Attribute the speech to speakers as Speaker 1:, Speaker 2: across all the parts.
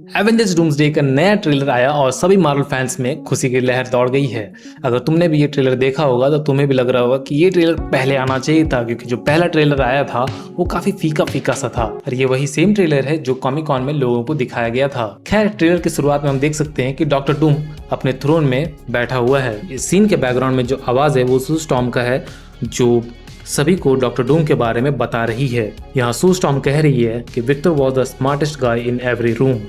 Speaker 1: Avengers doomsday का नया trailer आया और सभी मार्वल फैंस में खुशी की लहर दौड़ गई है। अगर तुमने भी ये ट्रेलर देखा होगा तो तुम्हें भी लग रहा होगा कि ये ट्रेलर पहले आना चाहिए था, क्योंकि जो पहला ट्रेलर आया था वो काफी फीका फीका सा था और ये वही सेम ट्रेलर है जो कॉमिक कॉन में लोगों को दिखाया गया था। खैर, ट्रेलर की शुरुआत में हम देख सकते हैं कि डॉक्टर डूम अपने थ्रोन में बैठा हुआ है। इस सीन के बैकग्राउंड में जो आवाज है वो सू स्टॉर्म का है, जो सभी को डॉक्टर डूम के बारे में बता रही है। यहाँ सू स्टॉर्म कह रही है कि Victor was the smartest guy in every room.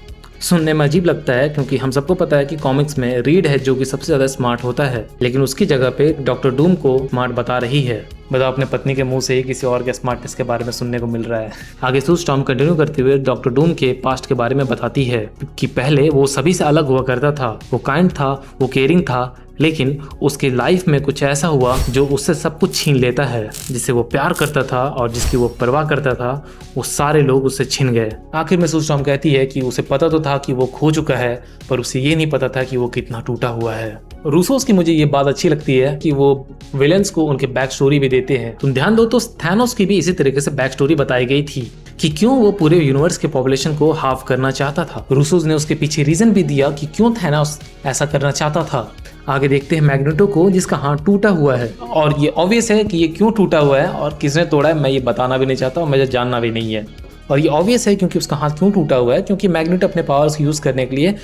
Speaker 1: सुनने में अजीब लगता है क्योंकि हम सबको पता है कि कॉमिक्स में रीड है जो कि सबसे ज्यादा स्मार्ट होता है, लेकिन उसकी जगह पे डॉक्टर डूम को स्मार्ट बता रही है। बताओ, अपने पत्नी के मुंह से ही किसी और के स्मार्टनेस के बारे में सुनने को मिल रहा है। आगे सू स्टॉर्म कंटिन्यू करते हुए डॉक्टर डूम के पास्ट के बारे में बताती है कि पहले वो सभी से अलग हुआ करता था, वो काइंड था, वो केयरिंग था, लेकिन उसकी लाइफ में कुछ ऐसा हुआ जो उससे सब कुछ छीन लेता है। जिसे वो प्यार करता था और जिसकी वो परवाह करता था, वो सारे लोग उससे छीन गए। आखिर में सू स्टॉर्म कहती है कि उसे पता तो था कि वो खो चुका है, पर उसे ये नहीं पता था कि वो कितना टूटा हुआ है। रूसोस की मुझे ये बात अच्छी लगती है कि वो विलेंस को उनके बैक स्टोरी भी देते हैं। तुम ध्यान दो तो थैनोस की भी इसी तरीके से बैक स्टोरी बताई गई थी कि क्यों वो पूरे यूनिवर्स के पॉपुलेशन को हाफ करना चाहता था। रूसोस ने उसके पीछे रीजन भी दिया कि क्यों थैनोस ऐसा करना चाहता था। आगे देखते हैं मैग्नेटो को, जिसका हाथ टूटा हुआ है और ये ऑब्वियस है कि ये क्यों टूटा हुआ है और किसने तोड़ा है। मैं ये बताना भी नहीं चाहता और मुझे जानना भी नहीं है। और ये ऑब्वियस है क्योंकि उसका हाथ क्यों टूटा हुआ है, क्योंकि मैग्नेटो अपने पावर्स यूज करने के लिए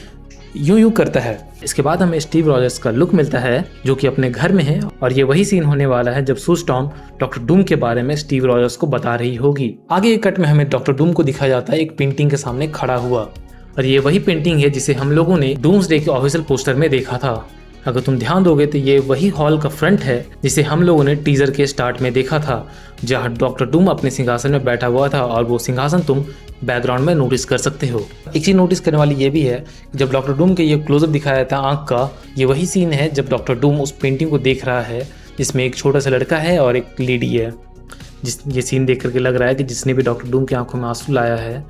Speaker 1: यूं करता है। इसके बाद हमें स्टीव रॉजर्स का लुक मिलता है जो कि अपने घर में है और ये वही सीन होने वाला है जब सू स्टॉर्म डॉक्टर डूम के बारे में स्टीव रॉजर्स को बता रही होगी। आगे एक कट में हमें डॉक्टर डूम को दिखाया जाता है एक पेंटिंग के सामने खड़ा हुआ, और ये वही पेंटिंग है जिसे हम लोगों ने डूम्सडे के ऑफिशियल पोस्टर में देखा था। अगर तुम ध्यान दोगे तो ये वही हॉल का फ्रंट है जिसे हम लोगों ने टीजर के स्टार्ट में देखा था, जहां डॉक्टर डूम अपने सिंहासन में बैठा हुआ था और वो सिंहासन तुम बैकग्राउंड में नोटिस कर सकते हो। एक चीज नोटिस करने वाली ये भी है, जब डॉक्टर डूम के ये क्लोजअप दिखाया था आंख का, ये वही सीन है जब डॉक्टर डूम उस पेंटिंग को देख रहा है जिसमें एक छोटा सा लड़का है और एक लेडी है। ये सीन देख करके लग रहा है कि जिसने भी डॉक्टर डूम की आंखों में आंसू लाया है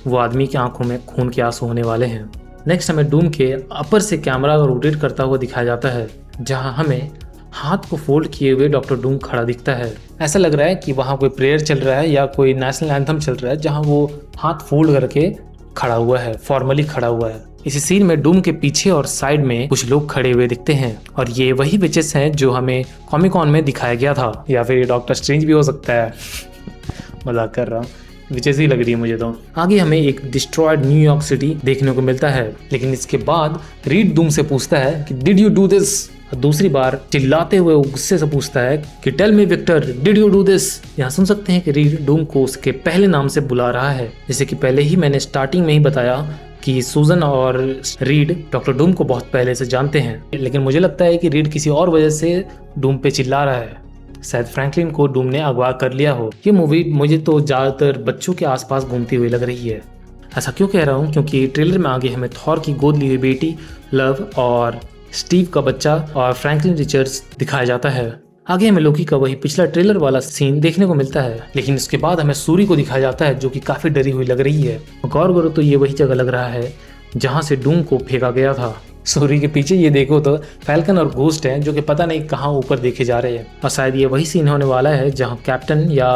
Speaker 1: वो आदमी की आंखों में खून के आंसू होने वाले हैं। नेक्स्ट हमें डूम के अपर से कैमरा रोटेट करता हुआ दिखाया जाता है, जहां हमें हाथ को फोल्ड किए हुए डॉक्टर डूम खड़ा दिखता है। ऐसा लग रहा है कि वहां कोई प्रेयर चल रहा है या कोई नेशनल एंथम चल रहा है, जहां वो हाथ फोल्ड करके खड़ा हुआ है, फॉर्मली खड़ा हुआ है। इसी सीन में डूम के पीछे और साइड में कुछ लोग खड़े हुए दिखते हैं और ये वही विचेस हैं जो हमें कॉमिक कॉन में दिखाया गया था, या फिर डॉक्टर स्ट्रेंज भी हो सकता है। मजाक कर रहा हूँ, विचेस ही लग रही है मुझे तो। आगे हमें एक डिस्ट्रॉयड न्यूयॉर्क सिटी देखने को मिलता है, लेकिन इसके बाद रीड डूम से पूछता है कि डिड यू डू दिस। दूसरी बार चिल्लाते हुए वो गुस्से से पूछता है कि tell me Victor, did you do this. यहाँ सुन सकते हैं कि रीड डूम को उसके पहले नाम से बुला रहा है, जैसे कि पहले ही मैंने स्टार्टिंग में ही बताया कि सूजन और रीड डॉक्टर डूम को बहुत पहले से जानते हैं, लेकिन मुझे लगता है कि रीड किसी और वजह से डूम पे चिल्ला रहा है। शायद फ्रैंकलिन को डूम ने अगवा कर लिया हो। ये मूवी मुझे तो ज्यादातर बच्चों के आसपास घूमती हुई लग रही है। ऐसा क्यों कह रहा हूँ, क्योंकि ट्रेलर में आगे हमें थॉर की गोद ली हुई बेटी लव और स्टीव का बच्चा और फ्रैंकलिन रिचर्ड्स दिखाया जाता है। आगे हमें लोकी का वही पिछला ट्रेलर वाला सीन देखने को मिलता है, लेकिन इसके बाद हमें सूरी को दिखाया जाता है जो कि काफी डरी हुई लग रही है। गौर करो तो ये वही जगह लग रहा है जहाँ से डूम को फेंका गया था। सूरी के पीछे ये देखो तो फैल्कन और घोस्ट हैं जो कि पता नहीं कहाँ ऊपर देखे जा रहे हैं, और शायद ये वही सीन होने वाला है जहाँ कैप्टन या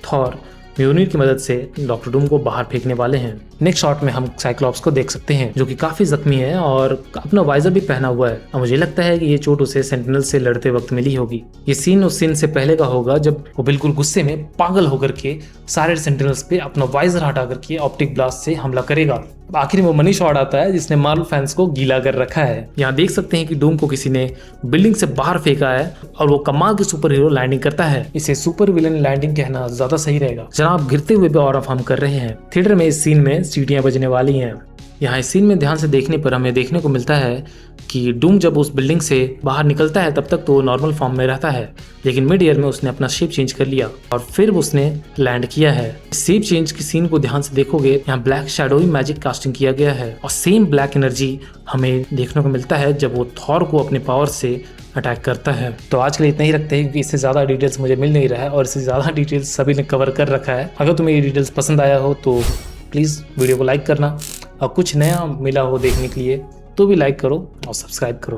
Speaker 1: थॉर म्योनिर की मदद से डॉक्टर डूम को बाहर फेंकने वाले हैं। नेक्स्ट शॉट में हम साइक्लॉप्स को देख सकते हैं जो कि काफी जख्मी है और अपना वाइजर भी पहना हुआ है, और मुझे लगता है कि ये चोट उसे सेंटिनल से लड़ते वक्त मिली होगी। ये सीन उस सीन से पहले का होगा जब वो बिल्कुल गुस्से में पागल होकर के सारे सेंटिनल्स पे अपना वाइजर हटा करके ऑप्टिक ब्लास्ट से हमला करेगा। आखिर में वो मनी शॉट आता है जिसने मार्वल फैंस को गीला कर रखा है। यहाँ देख सकते हैं कि डूम को किसी ने बिल्डिंग से बाहर फेंका है और वो कमाल की सुपर हीरो लैंडिंग करता है। इसे सुपर विलन लैंडिंग कहना ज्यादा सही रहेगा। जनाब, गिरते हुए भी और हम कर रहे हैं। थिएटर में इस सीन में सीटियां बजने वाली हैं। यहाँ इस सीन में ध्यान से देखने पर हमें देखने को मिलता है कि डूम जब उस बिल्डिंग से बाहर निकलता है तब तक तो नॉर्मल फॉर्म में रहता है, लेकिन मिड ईयर में उसने अपना शेप चेंज कर लिया और फिर उसने लैंड किया है। शेप चेंज की सीन को ध्यान से देखोगे, यहाँ ब्लैक शैडोई मैजिक कास्टिंग किया गया है और सेम ब्लैक एनर्जी हमें देखने को मिलता है जब वो थॉर को अपने पावर से अटैक करता है। तो आज के लिए इतना ही रखते हैं क्योंकि इससे ज़्यादा डिटेल्स मुझे मिल नहीं रहा है और इससे ज़्यादा डिटेल्स सभी ने कवर कर रखा है। अगर तुम्हें ये डिटेल्स पसंद आया हो तो प्लीज़ वीडियो को लाइक करना, और कुछ नया मिला हो देखने के लिए तो भी लाइक करो और सब्सक्राइब करो।